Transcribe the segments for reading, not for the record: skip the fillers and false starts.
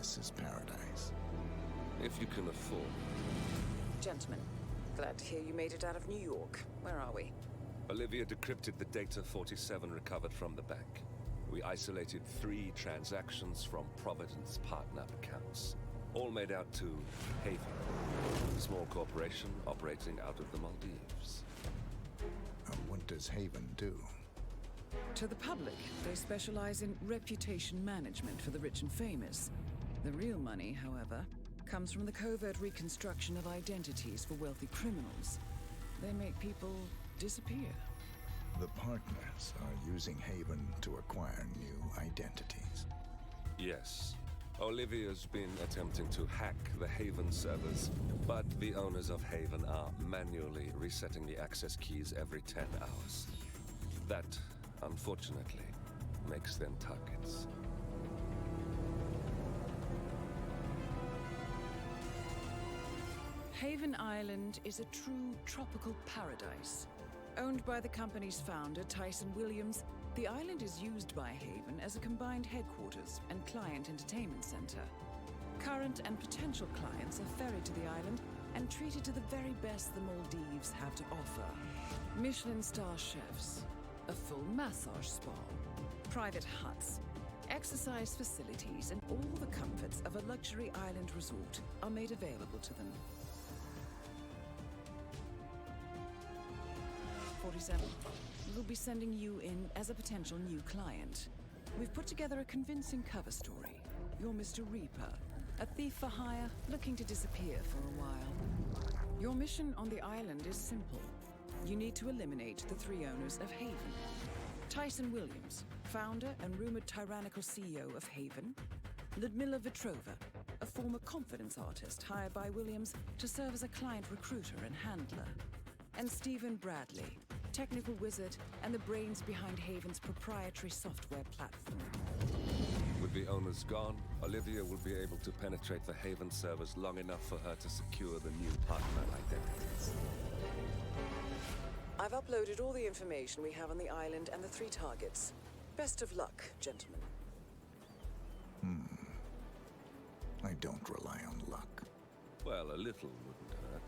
this is paradise. If you can afford. Gentlemen, glad to hear you made it out of New York. Where are we? Olivia decrypted the data 47 recovered from the bank. We isolated 3 transactions from Providence partner accounts. All made out to Haven, a small corporation operating out of the Maldives. What does Haven do? To the public, they specialize in reputation management for the rich and famous. The real money, however, comes from the covert reconstruction of identities for wealthy criminals. They make people disappear. The partners are using Haven to acquire new identities. Yes. Olivia's been attempting to hack the Haven servers, but the owners of Haven are manually resetting the access keys every 10 hours. That, unfortunately, makes them targets. Haven Island is a true tropical paradise. Owned by the company's founder, Tyson Williams, the island is used by Haven as a combined headquarters and client entertainment center. Current and potential clients are ferried to the island and treated to the very best the Maldives have to offer. Michelin star chefs, a full massage spa, private huts, exercise facilities, and all the comforts of a luxury island resort are made available to them. 47. We'll be sending you in as a potential new client. We've put together a convincing cover story. You're Mr. Reaper, a thief for hire looking to disappear for a while. Your mission on the island is simple. You need to eliminate the 3 owners of Haven. Tyson Williams, founder and rumored tyrannical CEO of Haven. Ludmila Vetrova, a former confidence artist hired by Williams to serve as a client recruiter and handler. And Stephen Bradley, technical wizard and the brains behind Haven's proprietary software platform. With the owners gone, Olivia will be able to penetrate the Haven servers long enough for her to secure the new partner identities. I've uploaded all the information we have on the island and the 3 targets. Best of luck, gentlemen. I don't rely on luck. Well, a little wouldn't hurt.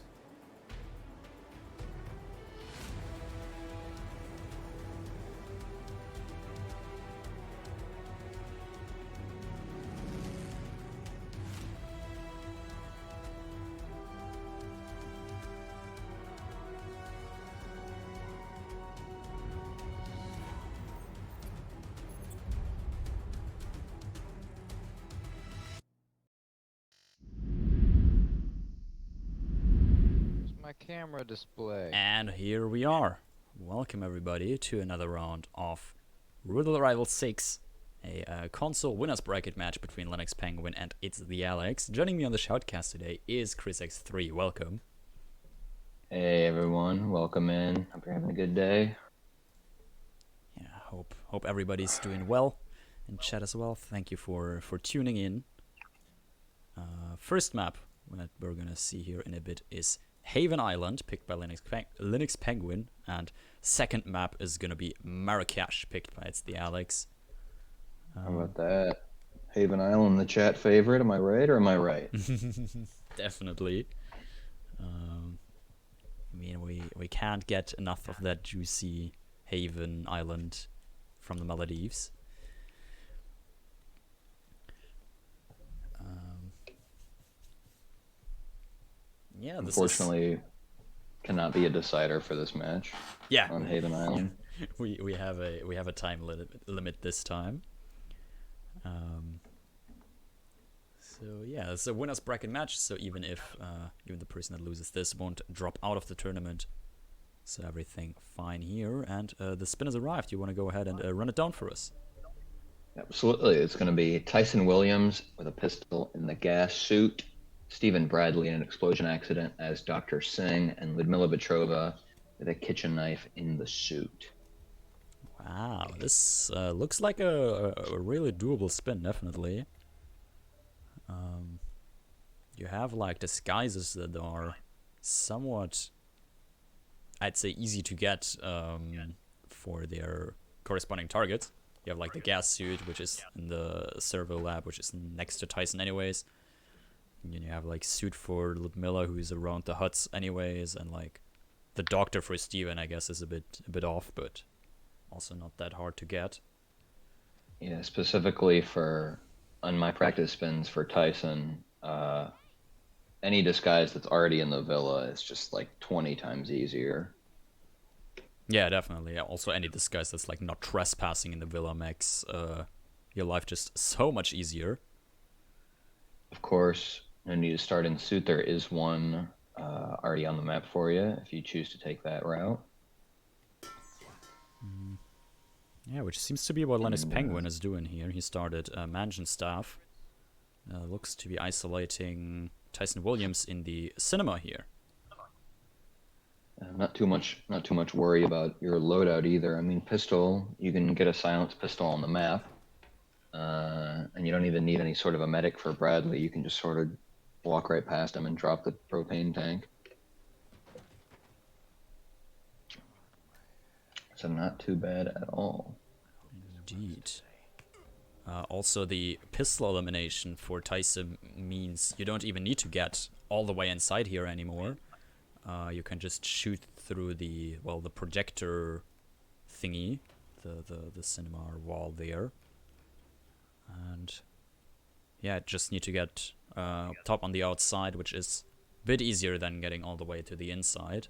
My camera display. And here we are. Welcome everybody to another round of Roulette Rivals 6, a console winners bracket match between Linux Penguin and ItsTheAleeex. Joining me on the Shoutcast today is ChrisX3. Welcome. Hey everyone, welcome in. Hope you're having a good day. Yeah, hope everybody's doing well in chat as well. Thank you for tuning in. First map that we're gonna see here in a bit is Haven Island, picked by Linux Penguin, and second map is gonna be Marrakesh, picked by ItsTheAleeex. How about that? Haven Island, the chat favorite. Am I right or am I right? Definitely. I mean, we can't get enough of that juicy Haven Island from the Maldives. Yeah, this unfortunately cannot be a decider for this match. Yeah, on Haven Island. we have a time limit this time. So yeah, it's a winners bracket match. So even if even the person that loses this won't drop out of the tournament, so everything fine here. And the spin has arrived. You want to go ahead and run it down for us? Absolutely. It's going to be Tyson Williams with a pistol in the gas suit, Stephen Bradley in an explosion accident as Dr. Singh, and Ludmila Vetrova with a kitchen knife in the suit. Wow, this looks like a really doable spin, definitely. You have like disguises that are somewhat, I'd say, easy to get for their corresponding targets. you have like the gas suit, which is in the servo lab, which is next to Tyson anyways. And you have like suit for Ludmilla, who's around the huts anyways, and like the doctor for Steven, I guess, is a bit off, but also not that hard to get. Yeah, specifically on my practice spins for Tyson, any disguise that's already in the villa is just like 20 times easier. Yeah, definitely. Also, any disguise that's like not trespassing in the villa makes your life just so much easier. Of course, no need to start in suit. There is one already on the map for you if you choose to take that route. Yeah, which seems to be what Lennox Penguin is doing here. He started mansion staff. Looks to be isolating Tyson Williams in the cinema here. Not too much worry about your loadout either. I mean, pistol, you can get a silenced pistol on the map, and you don't even need any sort of a medic for Bradley. You can just sort of walk right past him and drop the propane tank. So not too bad at all. Indeed. Also, the pistol elimination for Tyson means you don't even need to get all the way inside here anymore. You can just shoot through the projector thingy, the cinema wall there. And yeah, just need to get top on the outside, which is a bit easier than getting all the way to the inside.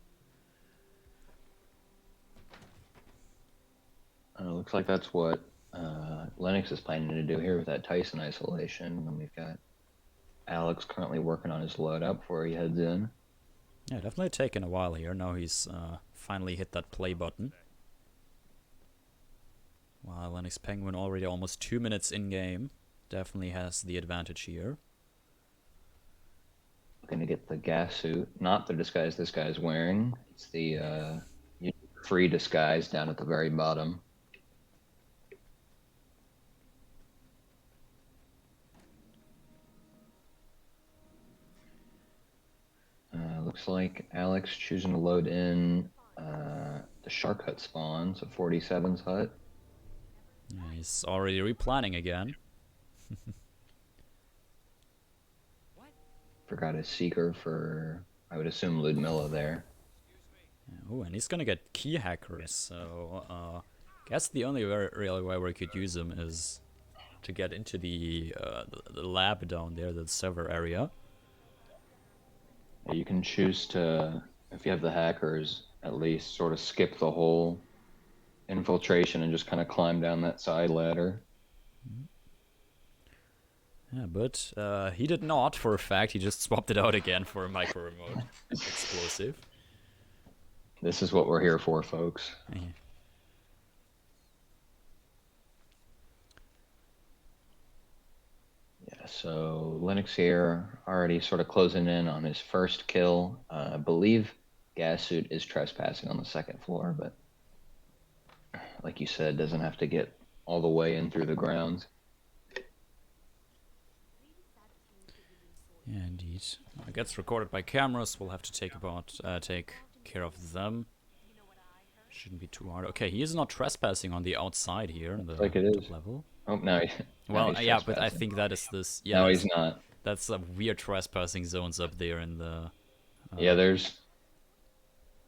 Looks like that's what Lennox is planning to do here with that Tyson isolation. And we've got Alex currently working on his loadout before he heads in. Yeah, definitely taken a while here. Now he's finally hit that play button. While Lennox Penguin already almost 2 minutes in game. Definitely has the advantage here. Looking to get the gas suit. Not the disguise this guy's wearing. It's the free disguise down at the very bottom. Looks like Alex choosing to load in the Shark Hut spawn, so 47's hut. Yeah, he's already replanning again. Forgot his seeker for, I would assume, Ludmilla there. Oh, and he's gonna get key hackers, so guess the only real way we could use him is to get into the lab down there, the server area. You can choose to, if you have the hackers, at least sort of skip the whole infiltration and just kind of climb down that side ladder. Yeah, but he did not, for a fact. He just swapped it out again for a micro remote explosive. This is what we're here for, folks. Yeah. So Lennox here already sort of closing in on his first kill. I believe gas suit is trespassing on the second floor, but like you said, doesn't have to get all the way in through the grounds. Yeah, indeed. It gets recorded by cameras. We'll have to take care of them. Shouldn't be too hard. Okay, he is not trespassing on the outside here in the like it is. level. Oh no. Well, yeah, but I think that is this. Yeah, no, he's not. That's weird trespassing zones up there in the. Yeah, there's.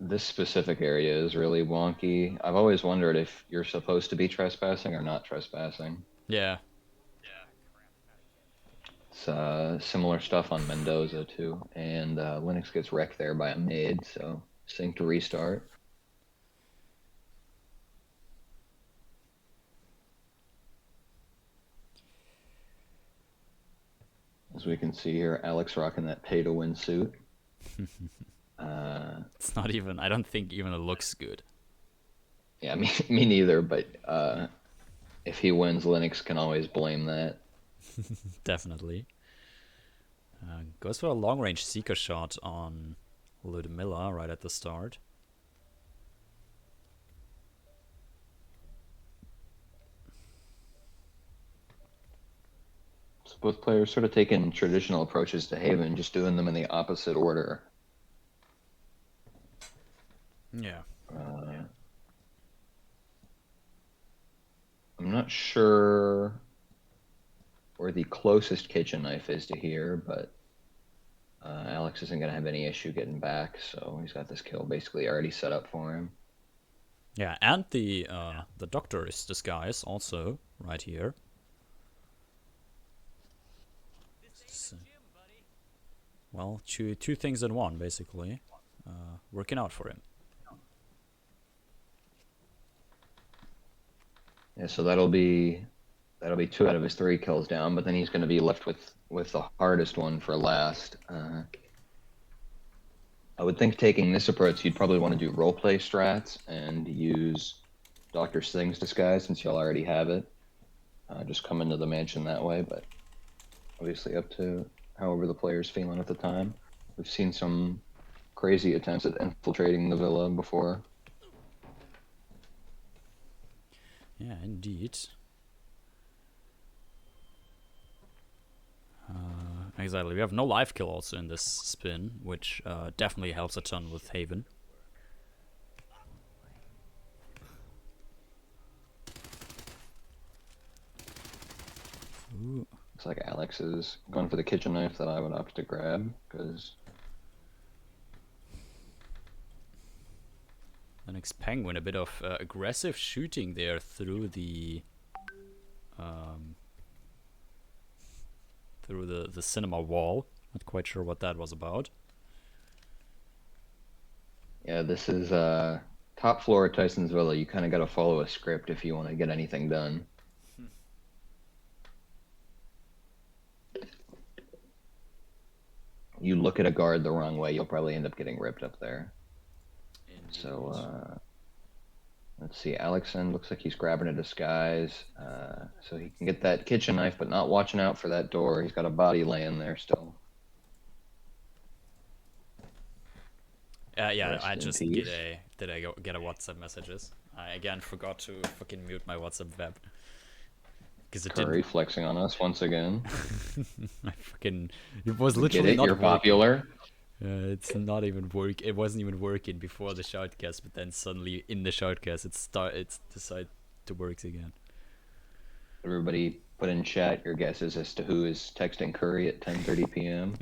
This specific area is really wonky. I've always wondered if you're supposed to be trespassing or not trespassing. Yeah. It's similar stuff on Mendoza too, and Linux gets wrecked there by a maid, so sync to restart. As we can see here, Alex rocking that pay-to-win suit. It's not even. I don't think even it looks good. Yeah, me neither. But if he wins, Linux can always blame that. Definitely. Goes for a long-range seeker shot on Ludmilla right at the start. So both players sort of taking traditional approaches to Haven, just doing them in the opposite order. Yeah. I I'm not sure where the closest kitchen knife is to here, but Alex isn't going to have any issue getting back, so he's got this kill basically already set up for him. Yeah, and the doctor's disguise also right here. So, well, two things in one basically, working out for him. Yeah, so that'll be 2 out of his 3 kills down, but then he's going to be left with the hardest one for last. I would think taking this approach, you'd probably want to do roleplay strats and use Dr. Singh's disguise since you'll already have it. Just come into the mansion that way, but obviously up to however the player's feeling at the time. We've seen some crazy attempts at infiltrating the villa before. Yeah, indeed. Exactly. We have no life kill also in this spin, which definitely helps a ton with Haven. Ooh. Looks like Alex is going for the kitchen knife that I would opt to grab, because... Lennox Penguin, a bit of aggressive shooting there through the cinema wall. Not quite sure what that was about. Yeah, this is top floor at Tyson's Villa. You kind of got to follow a script if you want to get anything done. You look at a guard the wrong way, you'll probably end up getting ripped up there. Indeed. So, let's see. Alexson looks like he's grabbing a disguise, so he can get that kitchen knife, but not watching out for that door. He's got a body laying there still. Yeah, Rest I in just peace. get a WhatsApp messages. I again forgot to fucking mute my WhatsApp web. Because it Curry didn't. flexing on us once again. It was Get literally it? not You're working. popular. It's not even work. It wasn't even working before the shoutcast, but then suddenly in the shoutcast, it decided to work again. Everybody put in chat your guesses as to who is texting Curry at 10:30 p.m.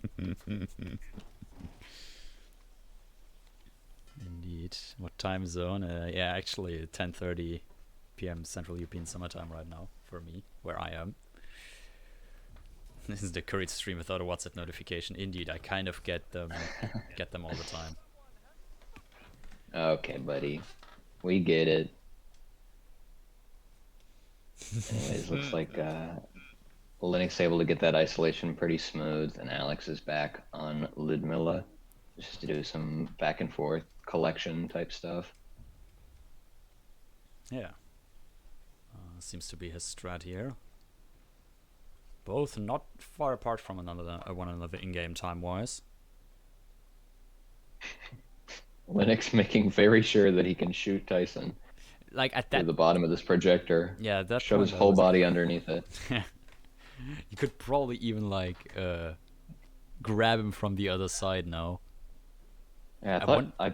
Indeed. What time zone? Yeah, actually 10:30 p.m. Central European Summertime right now for me, where I am. This is the Curry stream without a WhatsApp notification. Indeed, I kind of get them all the time. Okay, buddy. We get it. Anyways, looks like Linux able to get that isolation pretty smooth, and Alex is back on Ludmilla just to do some back and forth collection type stuff. Yeah. Seems to be his strat here. Both not far apart from one another in-game time-wise. Linux making very sure that he can shoot Tyson Like at through that, the bottom of this projector. yeah, that Shove his point I whole was- body underneath it. You could probably even like grab him from the other side now. Yeah, I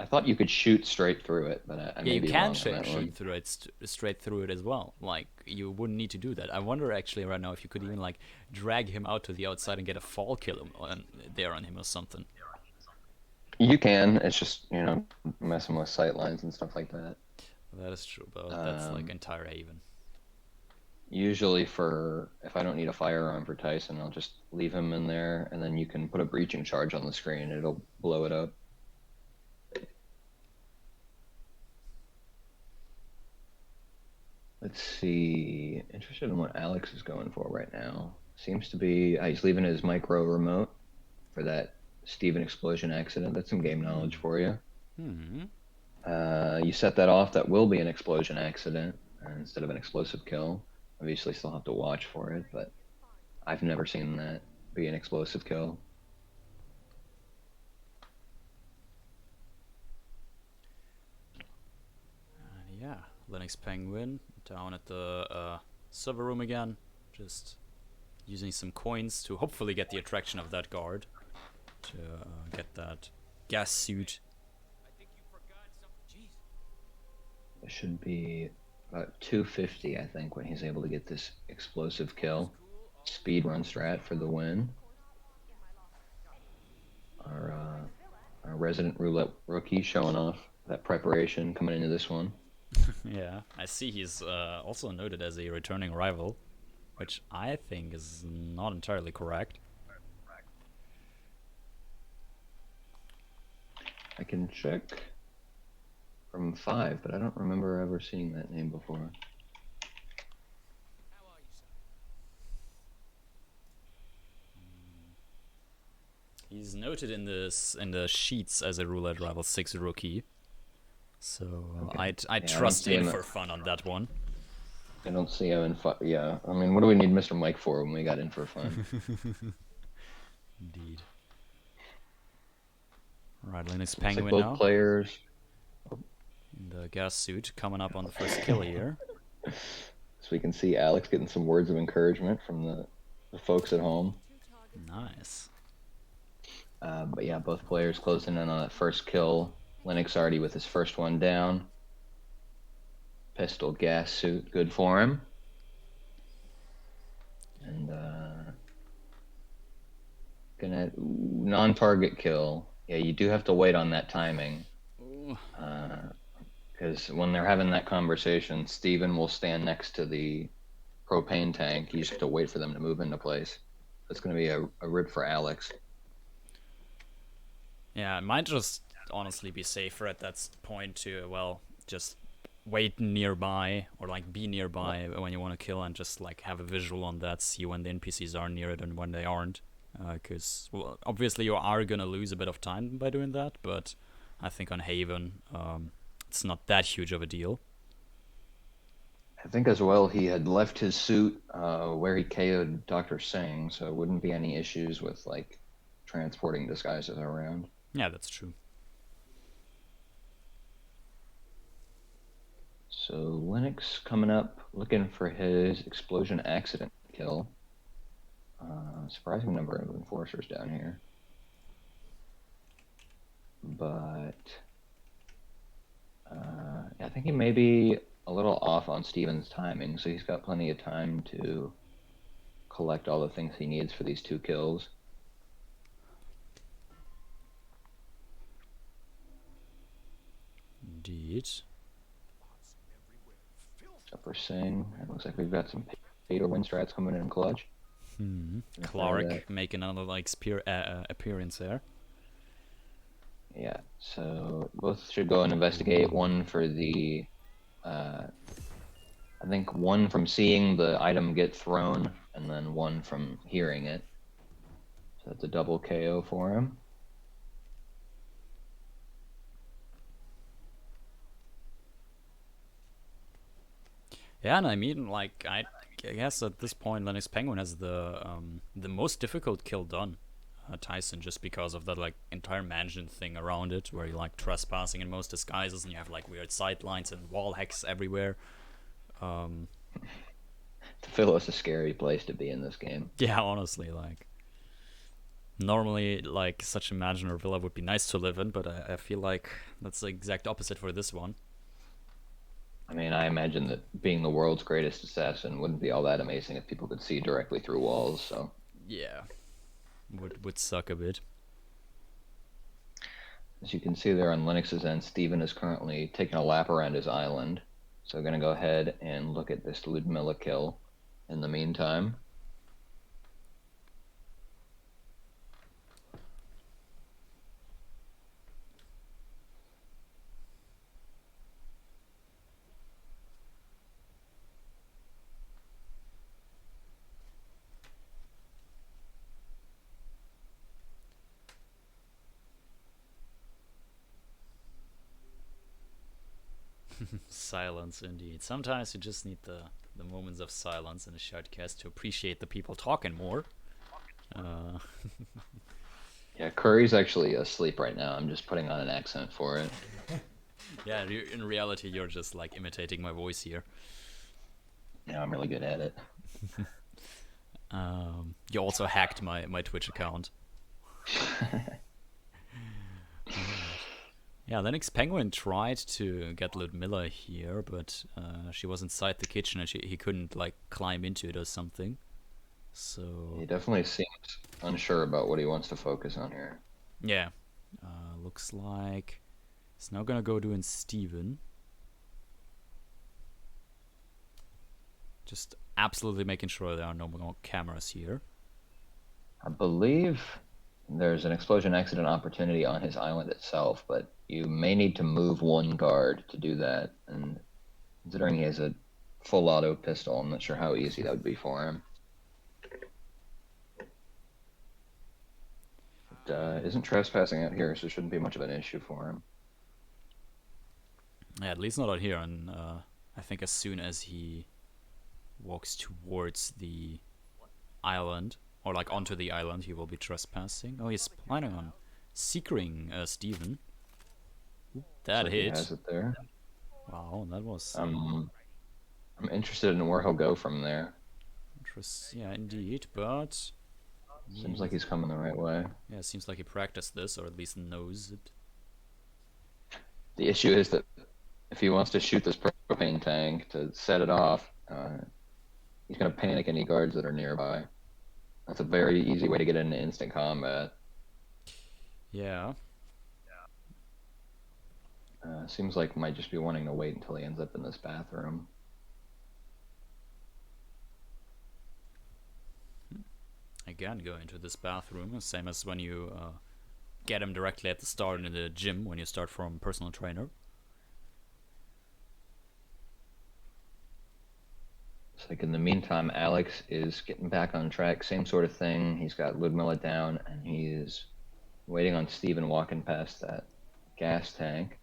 I thought you could shoot straight through it, but I Yeah, may you be can wrong on that one. shoot through it straight through it as well. Like you wouldn't need to do that. I wonder actually right now if you could even like drag him out to the outside and get a fall kill on him or something. You can. It's just, messing with sight lines and stuff like that. That is true, but that's like entire Haven. Usually if I don't need a firearm for Tyson, I'll just leave him in there, and then you can put a breaching charge on the screen. It'll blow it up. Let's see. Interested in what Alex is going for right now. Seems to be he's leaving his micro remote for that Steven explosion accident. That's some game knowledge for you. You set that off. That will be an explosion accident instead of an explosive kill. Obviously, still have to watch for it, but I've never seen that be an explosive kill. Yeah, Linux Penguin down at the server room again, just using some coins to hopefully get the attraction of that guard to get that gas suit. There should be about 250, I think, when he's able to get this explosive kill. Speed run strat for the win. Our resident roulette rookie showing off that preparation coming into this one. Yeah, I see he's also noted as a returning rival, which I think is not entirely correct. I can check from 5, but I don't remember ever seeing that name before. He's noted in the sheets as a Roulette Rivals 6 rookie. So Okay. I trust in for fun on that one. I don't see him in fun. Yeah, I mean, what do we need Mr. Mike for when we got in for fun? Indeed. Right, Linux Looks Penguin like both now. players. In the gas suit coming up on the first kill here. So we can see Alex getting some words of encouragement from the folks at home. Nice. But yeah, both players closing in on that first kill. Linux already with his first one down. Pistol gas suit, good for him. And gonna non-target kill. Yeah, you do have to wait on that timing. Because when they're having that conversation, Steven will stand next to the propane tank. You just have to wait for them to move into place. That's going to be a rip for Alex. Yeah, it might just honestly be safer at that point to, well, just wait nearby or like be nearby when you want to kill and just like have a visual on that, see when the NPCs are near it and when they aren't. Because, well, obviously you are going to lose a bit of time by doing that, but I think on Haven, it's not that huge of a deal. I think as well he had left his suit where he KO'd Dr. Singh, so it wouldn't be any issues with like transporting disguises around. Yeah, that's true. So Linux coming up, looking for his explosion accident kill. Surprising number of enforcers down here. But I think he may be a little off on Steven's timing, so he's got plenty of time to collect all the things he needs for these 2 kills. Indeed. Upper Sing. It looks like we've got some pay-to-win strats coming in clutch. Clark making another like appearance there. Yeah, so both should go and investigate. One for the, I think one from seeing the item get thrown, and then one from hearing it. So that's a double KO for him. Yeah, and I mean, like, I guess at this point, Linux Penguin has the most difficult kill done. Tyson, just because of that like entire mansion thing around it, where you're like trespassing in most disguises, and you have like weird sightlines and wall hacks everywhere. Phil is a scary place to be in this game. Yeah, honestly, like normally, like such a mansion or villa would be nice to live in, but I feel like that's the exact opposite for this one. I mean, I imagine that being the world's greatest assassin wouldn't be all that amazing if people could see directly through walls. So yeah, would suck a bit. As you can see there on Linux's end, Steven is currently taking a lap around his island. So I'm going to go ahead and look at this Ludmilla kill in the meantime. Silence, indeed. Sometimes you just need the moments of silence in a shoutcast to appreciate the people talking more. Yeah, Curry's actually asleep right now. I'm just putting on an accent for it. Yeah, in reality, you're just like imitating my voice here. Yeah, I'm really good at it. You also hacked my Twitch account. Yeah, Lennox Penguin tried to get Ludmilla here, but she was inside the kitchen and he couldn't like climb into it or something. So He definitely seems unsure about what he wants to focus on here. yeah, looks like he's now gonna go doing Steven. Just absolutely making sure there are no more cameras here. I believe there's an explosion accident opportunity on his island itself, but you may need to move one guard to do that. And considering he has a full auto pistol, I'm not sure how easy that would be for him. But isn't trespassing out here, so it shouldn't be much of an issue for him. Yeah, at least not out here. And I think as soon as he walks towards the island, or like onto the island, he will be trespassing. Oh, he's planning on securing Steven. Oop, that So hit. he has it there. Wow, that was I'm interested in where he'll go from there. interesting. Yeah, indeed, but Seems like he's coming the right way. yeah, it seems like he practiced this, or at least knows it. The issue is that if he wants to shoot this propane tank to set it off, he's going to panic any guards that are nearby. That's a very easy way to get into instant combat. Yeah. Seems like might just be wanting to wait until he ends up in this bathroom. Again, go into this bathroom, same as when you get him directly at the start in the gym when you start from personal trainer. It's like in the meantime, Alex is getting back on track. Same sort of thing. He's got Ludmilla down, and he is waiting on Steven walking past that gas tank.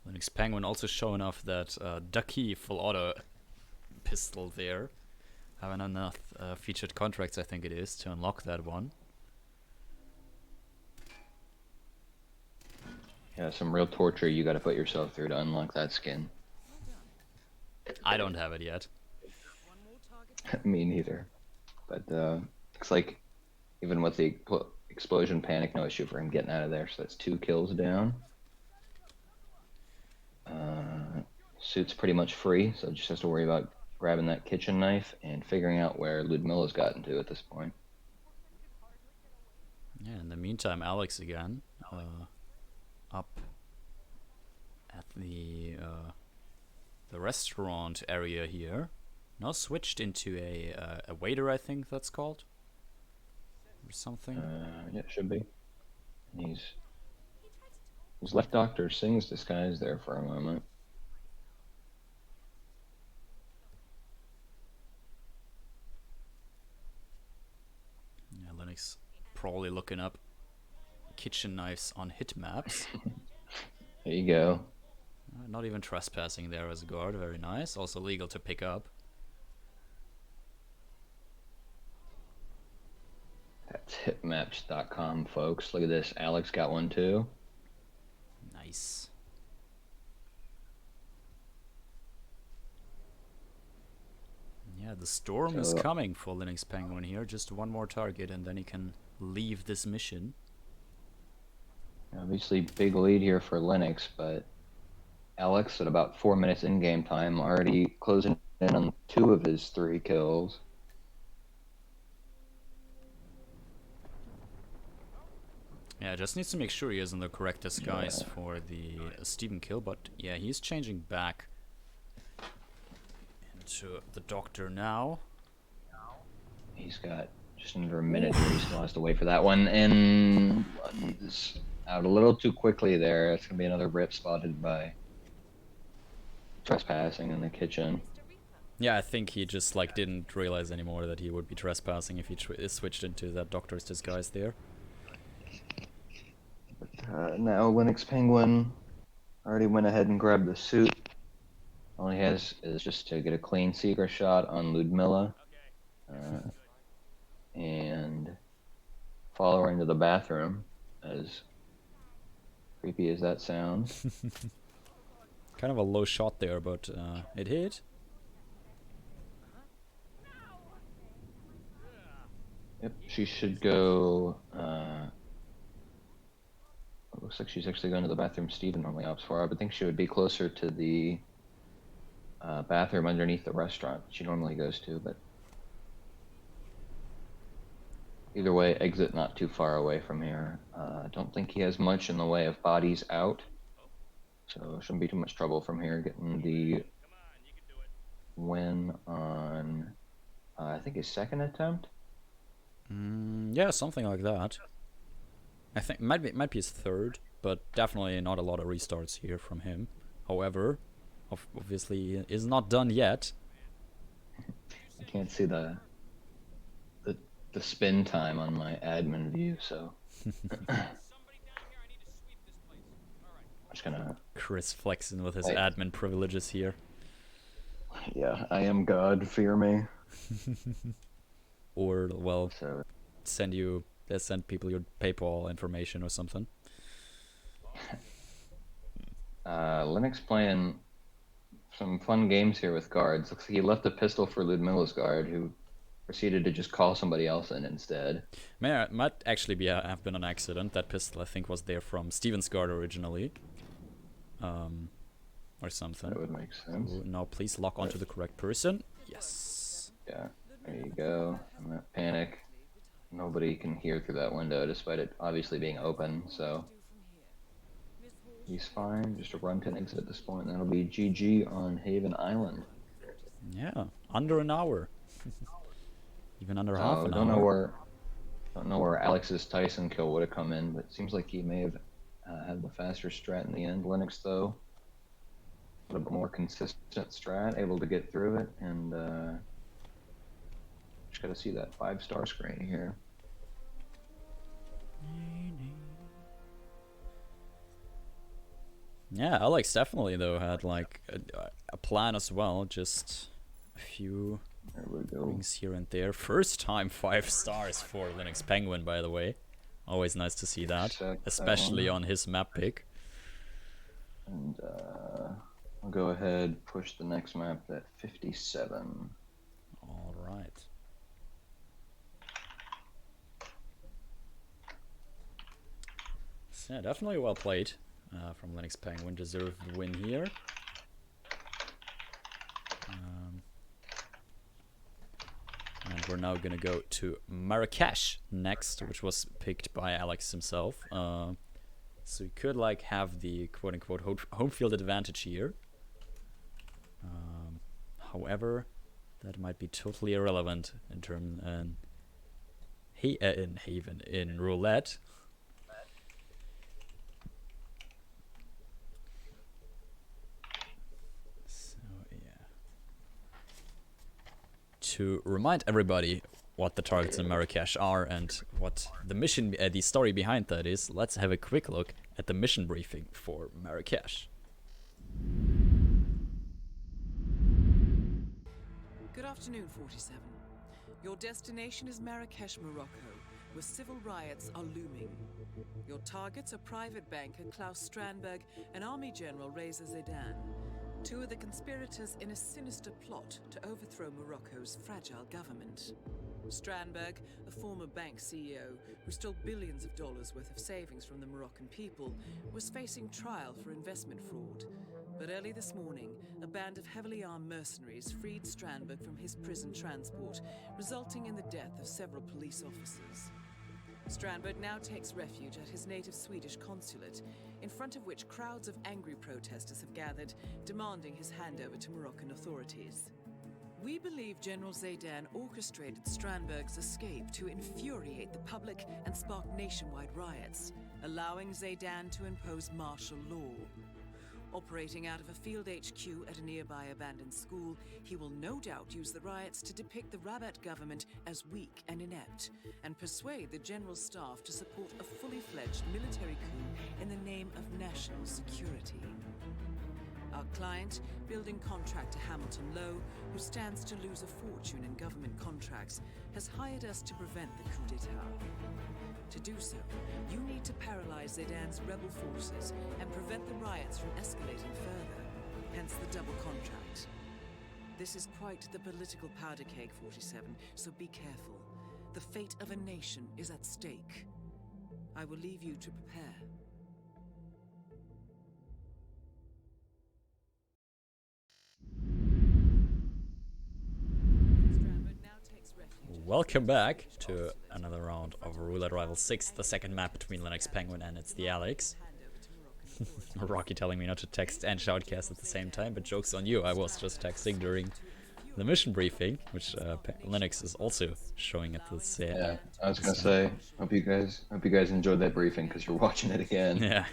Linux Penguin also showing off that Ducky full auto pistol there. Having enough featured contracts, I think it is, to unlock that one. Yeah, some real torture you got to put yourself through to unlock that skin. I don't have it yet. Me neither. But looks like even with the explosion panic, no issue for him getting out of there. So that's 2 kills down. Suit's pretty much free, so just has to worry about grabbing that kitchen knife and figuring out where Ludmilla's gotten to at this point. Yeah, in the meantime, Alex again, up at the restaurant area here. Now switched into a waiter, I think that's called, or something. Yeah, it should be. And he's left Dr. Singh's disguise there for a moment. Yeah, Linux probably looking up kitchen knives on hit maps. There you go. Not even trespassing there as a guard, very nice. Also legal to pick up. That's hitmaps.com, folks. Look at this. Alex got one too. Nice. Yeah, the storm is coming for Linux Penguin here. Just one more target and then he can leave this mission. Obviously, big lead here for Linux, but Alex at about 4 minutes in game time, already closing in on 2 of his 3 kills. Yeah, just needs to make sure he is in the correct disguise for the Steven kill, but yeah, he's changing back into the doctor now. He's got just under a minute here. He still has to wait for that one, and he's out a little too quickly there. It's going to be another rip spotted by trespassing in the kitchen. Yeah, I think he just like didn't realize anymore that he would be trespassing if he switched into that doctor's disguise there. Now Linux Penguin already went ahead and grabbed the suit. All he has is just to get a clean secret shot on Ludmilla and follow her into the bathroom as creepy as that sounds. Kind of a low shot there, but it hit. Yep, she should go. It looks like she's actually going to the bathroom Steven normally opts for. I would think she would be closer to the bathroom underneath the restaurant she normally goes to, but either way, exit not too far away from here. I don't think he has much in the way of bodies out, so shouldn't be too much trouble from here getting the win on, I think, his second attempt. Yeah, something like that. I think might be his third, but definitely not a lot of restarts here from him. However, obviously is not done yet. I can't see the spin time on my admin view, so I'm just gonna Chris flexing with his admin privileges here. Yeah, I am God, fear me. Or, well, So send people your PayPal information or something. Linux playing some fun games here with guards. Looks like he left a pistol for Ludmila's guard, who proceeded to just call somebody else in instead. Might actually have been an accident. That pistol, I think, was there from Steven's guard originally. Or something. That would make sense. Ooh, now please lock onto the correct person. Yes. Yeah, there you go. I'm not panic. Nobody can hear through that window, despite it obviously being open, so he's fine. Just a run to an exit at this point, and that'll be GG on Haven Island. Yeah, under an hour. Even under half an don't hour. Don't know where Alex's Tyson kill would have come in, but it seems like he may have had the faster strat in the end. Linux, though, a little bit more consistent strat, able to get through it, and just got to see that 5-star screen here. Yeah, Alex definitely, though, had like a plan as well. Just a few There we go. rings here and there. First time 5 stars for Linux Penguin, by the way. Always nice to see that, Check that especially one. on his map pick. And I'll go ahead, push the next map at 57. All right. So, yeah, definitely well played from Linux Penguin. Deserved the win here. And we're now gonna go to Marrakesh next, which was picked by Alex himself. So we could like have the quote-unquote home field advantage here. However, that might be totally irrelevant in in roulette. So yeah. To remind everybody what the targets in Marrakesh are and what the mission, the story behind that is, let's have a quick look at the mission briefing for Marrakesh. Good afternoon, 47. Your destination is Marrakesh, Morocco, where civil riots are looming. Your targets are private banker Klaus Strandberg and Army General Reza Zaidan, two of the conspirators in a sinister plot to overthrow Morocco's fragile government. Strandberg, a former bank CEO who stole billions of dollars worth of savings from the Moroccan people, was facing trial for investment fraud. But early this morning, a band of heavily armed mercenaries freed Strandberg from his prison transport, resulting in the death of several police officers. Strandberg now takes refuge at his native Swedish consulate, in front of which crowds of angry protesters have gathered, demanding his handover to Moroccan authorities. We believe General Zaidan orchestrated Strandberg's escape to infuriate the public and spark nationwide riots, allowing Zaidan to impose martial law. Operating out of a field HQ at a nearby abandoned school, he will no doubt use the riots to depict the Rabat government as weak and inept, and persuade the general staff to support a fully fledged military coup in the name of national security. Our client, building contractor Hamilton Lowe, who stands to lose a fortune in government contracts, has hired us to prevent the coup d'etat. To do so, you need to paralyze Zaydan's rebel forces and prevent the riots from escalating further. Hence the double contract. This is quite the political powder keg, 47, so be careful. The fate of a nation is at stake. I will leave you to prepare. Welcome back to another round of Roulette Rivals 6, the second map between Linux Penguin and ItsTheAleeex. Rocky telling me not to text and shoutcast at the same time, but joke's on you, I was just texting during the mission briefing, which Linux is also showing at this. Yeah, I was gonna say, hope you guys enjoyed that briefing because you're watching it again. Yeah.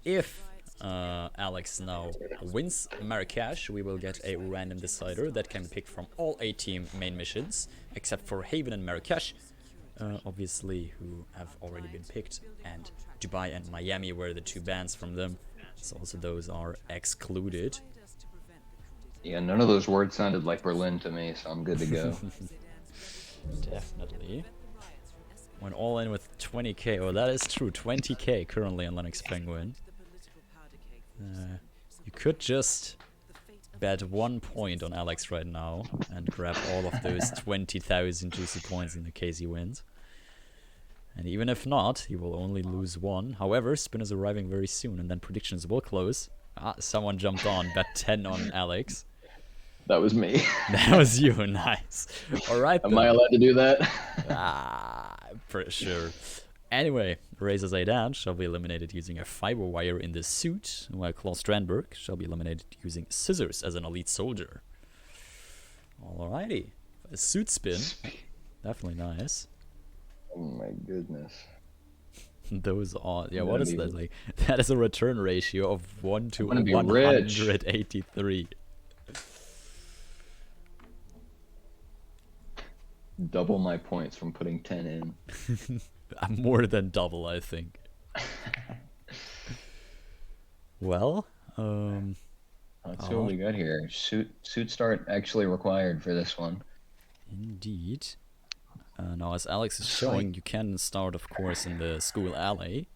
If Alex now wins Marrakesh, we will get a random decider that can be picked from all 8 team main missions, except for Haven and Marrakesh, obviously, who have already been picked, and Dubai and Miami were the 2 bans from them, so also those are excluded. Yeah, none of those words sounded like Berlin to me, so I'm good to go. Definitely. Went all in with 20k. Oh, that is true. 20k currently on Linux Penguin. You could just bet 1 point on Alex right now and grab all of those 20,000 juicy points in the case he wins. And even if not, he will only lose 1. However, spin is arriving very soon, and then predictions will close. Ah, someone jumped on, bet 10 on Alex. That was me. That was you, nice. Alright then. Am I allowed to do that? I'm pretty sure. Anyway, Razor Zaydan shall be eliminated using a fiber wire in the suit, while Klaus Strandberg shall be eliminated using scissors as an elite soldier. Alrighty. A suit spin. Definitely nice. Oh my goodness. Those are... Yeah, what is that like? That is a return ratio of 1 to 183. Double my points from putting 10 in. More than double, I think. Well, let's see what we got here. Suit start actually required for this one. Indeed. Now, as Alex is showing, you can start, of course, in the school alley.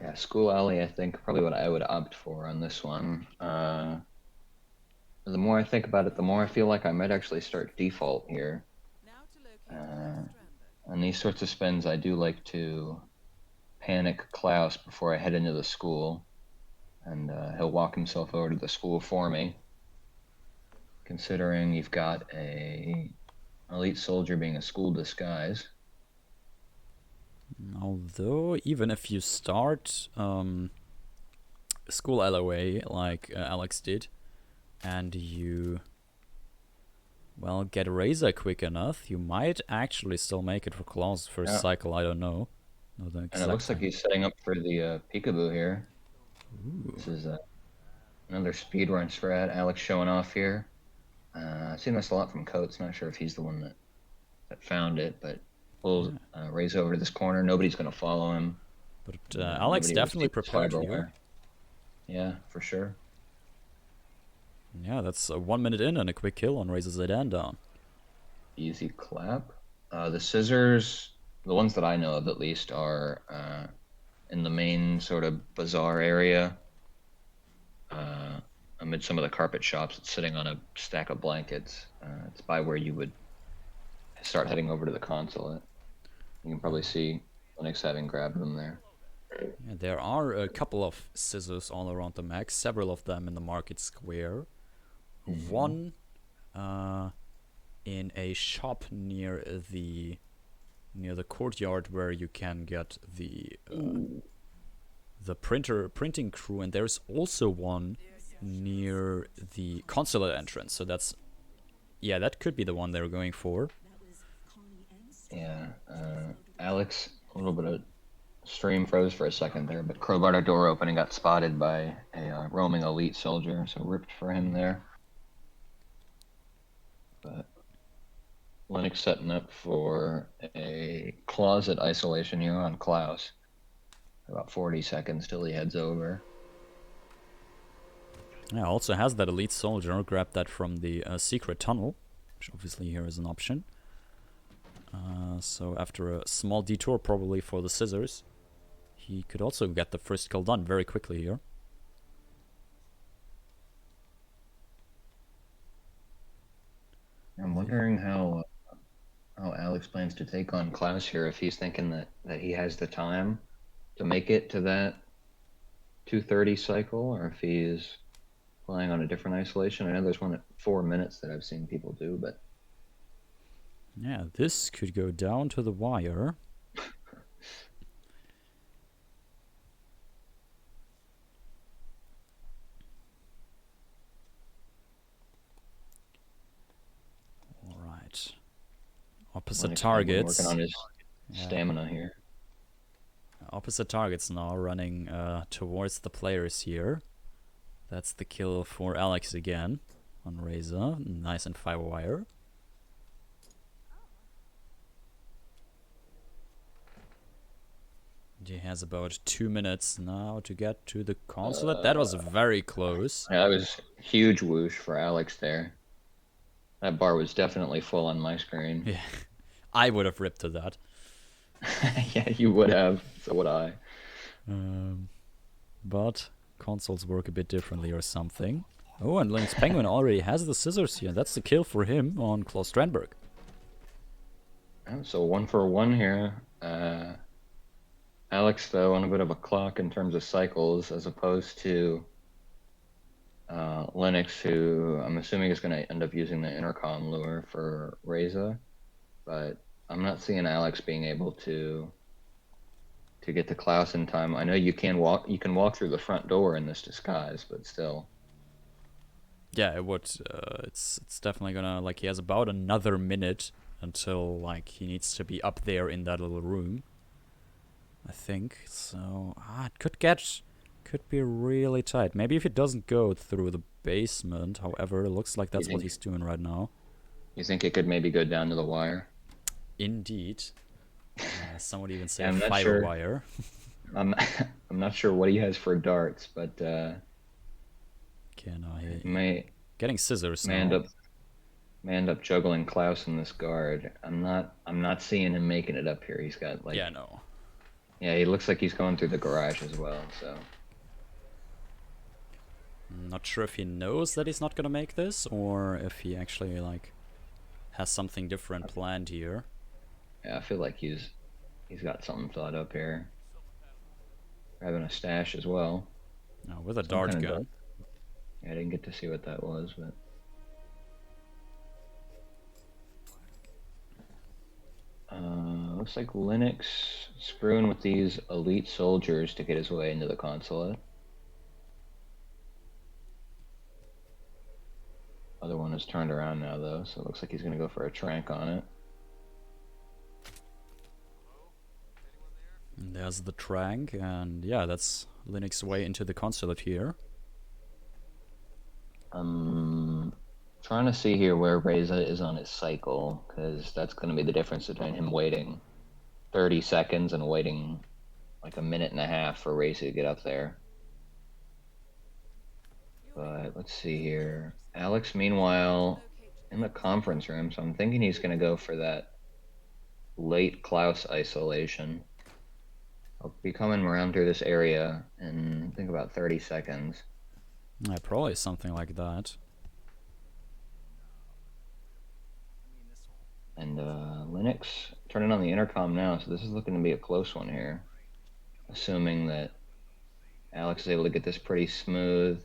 Yeah, school alley, I think, probably what I would opt for on this one. The more I think about it, the more I feel like I might actually start default here. On these sorts of spins, I do like to panic Klaus before I head into the school, and he'll walk himself over to the school for me. Considering you've got a elite soldier being a school disguise. Although, even if you start school LOA like Alex did, and you... well, get Razor quick enough, you might actually still make it for Klaus' first cycle, I don't know. And it looks like he's setting up for the peekaboo here. Ooh. This is another speedrun strat. Alex showing off here. I've seen this a lot from Coates, not sure if he's the one that found it, but pulls Razor over to this corner. Nobody's going to follow him. But Alex definitely prepared here. Yeah, for sure. Yeah, that's 1 minute in and a quick kill on Razor Zaydan down. Easy clap. The scissors, the ones that I know of at least, are in the main sort of bazaar area. Amid some of the carpet shops. It's sitting on a stack of blankets. It's by where you would start heading over to the consulate. You can probably see Linux having grabbed them there. Yeah, there are a couple of scissors all around the map, several of them in the market square. One in a shop near the courtyard where you can get the printing crew, and there's also one near the consulate entrance. So that's that could be the one they're going for. Yeah, Alex, a little bit of stream froze for a second there, but crowbarred a door open and got spotted by a roaming elite soldier, so ripped for him there. But Linux setting up for a closet isolation here on Klaus. About 40 seconds till he heads over. Yeah, also has that elite soldier. Grab that from the secret tunnel, which obviously here is an option. So after a small detour probably for the scissors, he could also get the first kill done very quickly here. I'm wondering how Alex plans to take on Klaus here, if he's thinking that he has the time to make it to that 2:30 cycle, or if he's playing on a different isolation. I know there's one at 4 minutes that I've seen people do, but Yeah, this could go down to the wire. All right. Opposite Lennox Penguin targets. working on his stamina here. Opposite targets now running towards the players here. That's the kill for Alex again on Razor. Nice and Firewire. He has about 2 minutes now to get to the consulate. That was very close. Yeah, that was huge whoosh for Alex there. That bar was definitely full on my screen. Yeah, I would have ripped to that. Yeah, you would have. So would I. But consoles work a bit differently or something. Oh, and Lynx Penguin already has the scissors here. That's the kill for him on Klaus Strandberg. So 1 for 1 here. Alex, though, on a bit of a clock in terms of cycles, as opposed to Linux, who I'm assuming is going to end up using the intercom lure for Reza. But I'm not seeing Alex being able to get to Klaus in time. I know you can walk through the front door in this disguise, but still. Yeah, it would. It's definitely gonna, like, he has about another minute until, like, he needs to be up there in that little room, I think. So it could be really tight. Maybe if it doesn't go through the basement. However, it looks like that's what he's doing right now. You think it could maybe go down to the wire? Indeed. Some would even say I'm a not sure. Firewire. I'm not sure what he has for darts, but Getting scissors may now. end up juggling Klaus in this guard. I'm not seeing him making it up here. He's got like Yeah, he looks like he's going through the garage as well, so I'm not sure if he knows that he's not gonna make this, or if he actually, like, has something different planned here. yeah, I feel like he's got something thought up here. Grabbing a stash as well. No, with a dart gun. Dart. Yeah, I didn't get to see what that was, but looks like Linux screwing with these elite soldiers to get his way into the consulate. Other one is turned around now, though, so it looks like he's going to go for a trank on it. And there's the trank, and yeah, that's Linux's way into the consulate here. Trying to see here where Reza is on his cycle, because that's going to be the difference between him waiting 30 seconds and waiting like a minute and a half for Reza to get up there. But let's see here. Alex, meanwhile, in the conference room, so I'm thinking he's going to go for that late Klaus isolation. I'll be coming around through this area in, I think, about 30 seconds. Yeah, probably something like that. And Linux turning on the intercom now, so this is looking to be a close one here. Assuming that Alex is able to get this pretty smooth.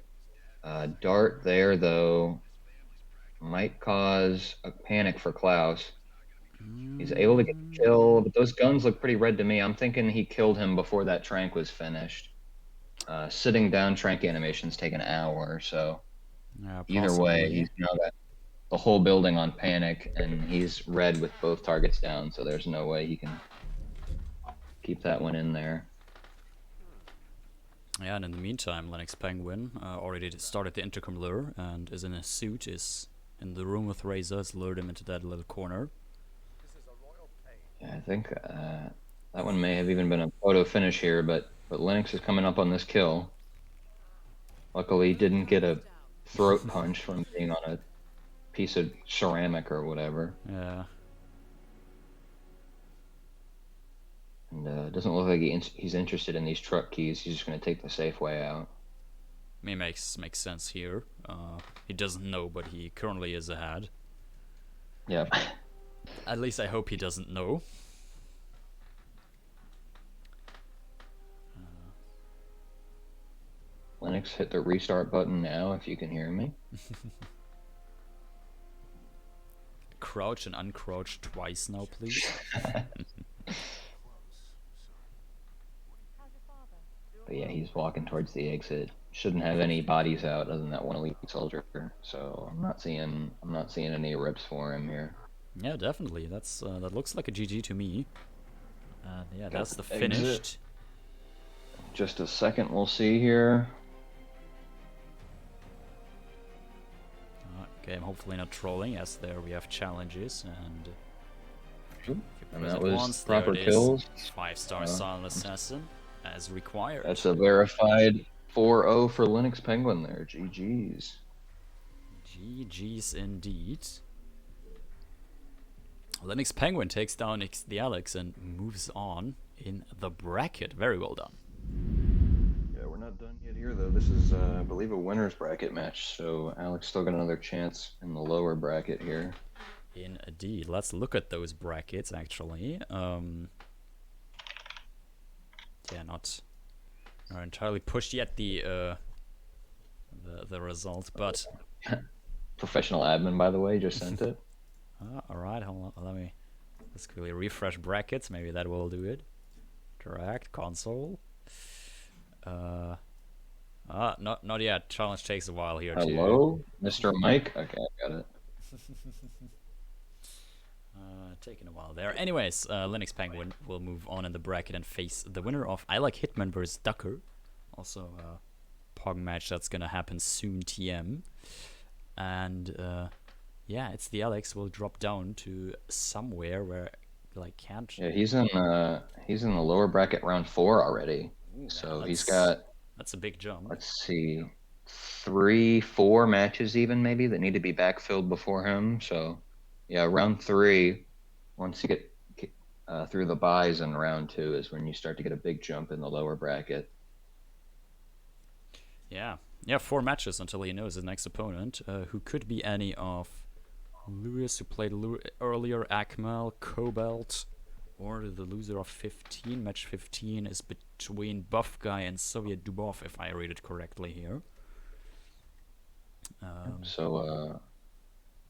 Dart there, though, might cause a panic for Klaus. He's able to get the kill, but those guns look pretty red to me. I'm thinking he killed him before that trank was finished. Sitting down trank animations take an hour, so Yeah, either way, he's now got the whole building on panic, and he's red with both targets down, so there's no way he can keep that one in there. Yeah, and in the meantime, Linux Penguin already started the intercom lure and is in a suit, is in the room with Razor, has lured him into that little corner. Yeah, I think that one may have even been a photo finish here, but Linux is coming up on this kill. Luckily, he didn't get a throat punch from being on a piece of ceramic or whatever. Yeah. And it doesn't look like he's interested in these truck keys. He's just going to take the safe way out. I mean, makes sense here. He doesn't know, but he currently is ahead. Yep. At least I hope he doesn't know. Linux, hit the restart button now if you can hear me. Crouch and uncrouch twice now, please. But yeah, he's walking towards the exit. Shouldn't have any bodies out other than that one elite soldier. So I'm not seeing any rips for him here. Yeah, definitely. That looks like a GG to me. Yeah, that's the Exit. finished. Just a second, we'll see here. Game hopefully not trolling, as there we have challenges and. And that was proper kills. 5-star silent assassin, as required. That's a verified 4-0 for Linux Penguin there. GG's. GG's indeed. Linux Penguin takes down ItsTheAleeex and moves on in the bracket. Very well done. Yeah, we're not done yet here, though. This is, I believe, a winner's bracket match, so Alex still got another chance in the lower bracket here. Indeed. Let's look at those brackets, actually. Yeah, not entirely pushed yet, the result, but... Professional admin, by the way, just sent it. Alright, hold on, let's quickly refresh brackets, maybe that will do it. Direct, console. Not yet. Challenge takes a while here. Hello, Mr. Mike? Okay, I got it. Taking a while there. Anyways, Linux Penguin will move on in the bracket and face the winner of I Like Hitman vs. Ducker. Also a POG match that's gonna happen soon, TM. And yeah, ItsTheAleeex will drop down to somewhere where like can't. Yeah, he's in the lower bracket round 4 already. Ooh, so yeah, he's got, that's a big jump. let's see, 3-4 matches even maybe that need to be backfilled before him. So yeah, round 3, once you get through the buys in round 2 is when you start to get a big jump in the lower bracket. Yeah, 4 matches until he knows his next opponent, who could be any of Lewis, who played earlier, Akmal, Cobalt, or the loser of 15. Match 15 is between Buff Guy and Soviet Dubov, if I read it correctly here. So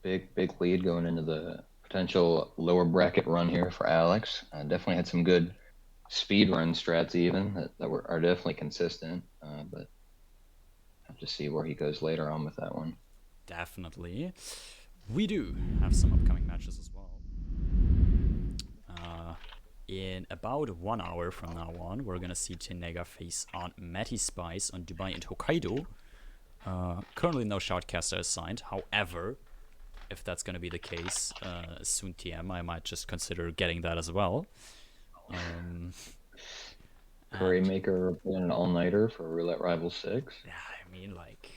big lead going into the potential lower bracket run here for Alex. Definitely had some good speed run strats even that are definitely consistent, but have to see where he goes later on with that one. Definitely. We do have some upcoming matches as well. In about 1 hour from now on, we're gonna see Tenega face on Matty Spice on Dubai and Hokkaido. Currently no Shoutcaster assigned. However, if that's gonna be the case, soon TM, I might just consider getting that as well. Curry Maker playing an all-nighter for Roulette Rivals 6. Yeah, I mean, like,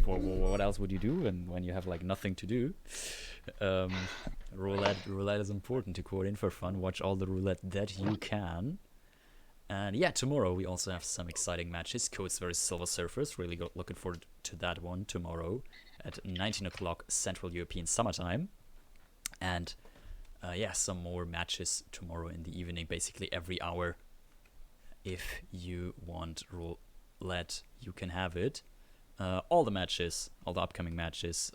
what else would you do when you have like nothing to do? Roulette is important to quote in for fun. Watch all the roulette that you can. And yeah, tomorrow we also have some exciting matches. Codes vs Silver Surfers. Really looking forward to that one tomorrow at 19 o'clock Central European Summertime. And yeah, some more matches tomorrow in the evening, basically every hour. If you want roulette, you can have it. All the upcoming matches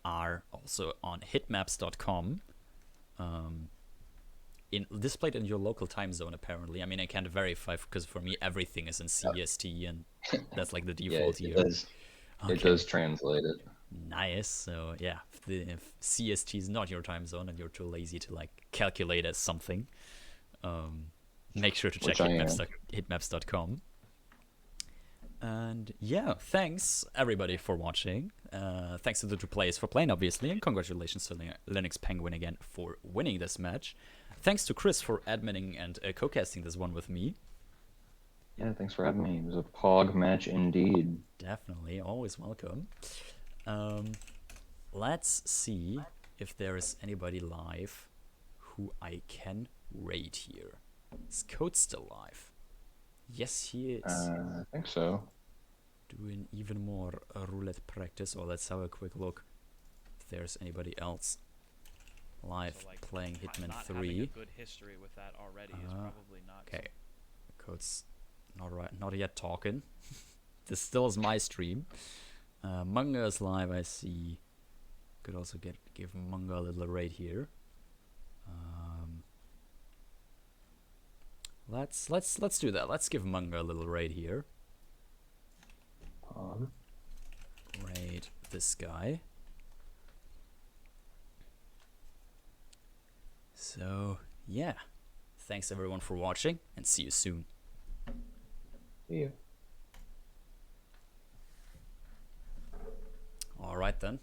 are also on hitmaps.com. Displayed in your local time zone, apparently. I mean, I can't verify because for me everything is in CST, and that's like the default here. It does translate it. Nice. So yeah, if CST is not your time zone and you're too lazy to like calculate as something, make sure to check hitmaps.com. And yeah, thanks everybody for watching. Thanks to the 2 players for playing, obviously, and congratulations to Linux Penguin again for winning this match. Thanks to Chris for adminning and co-casting this one with me. Yeah, thanks for having me. It was a POG match indeed. Definitely, always welcome. Let's see if there is anybody live who I can raid here. Is Code still live? Yes, he is. I think so. Doing even more roulette practice. Or let's have a quick look if there's anybody else live So, like, playing Hitman not 3. having a good history with that already is probably not. Okay, Code's not yet talking. This still is my stream. Manga is live. I see. Could also give Manga a little raid here. Let's do that. Let's give Manga a little raid here. Raid this guy. So yeah, thanks everyone for watching, and see you soon. See you. All right then.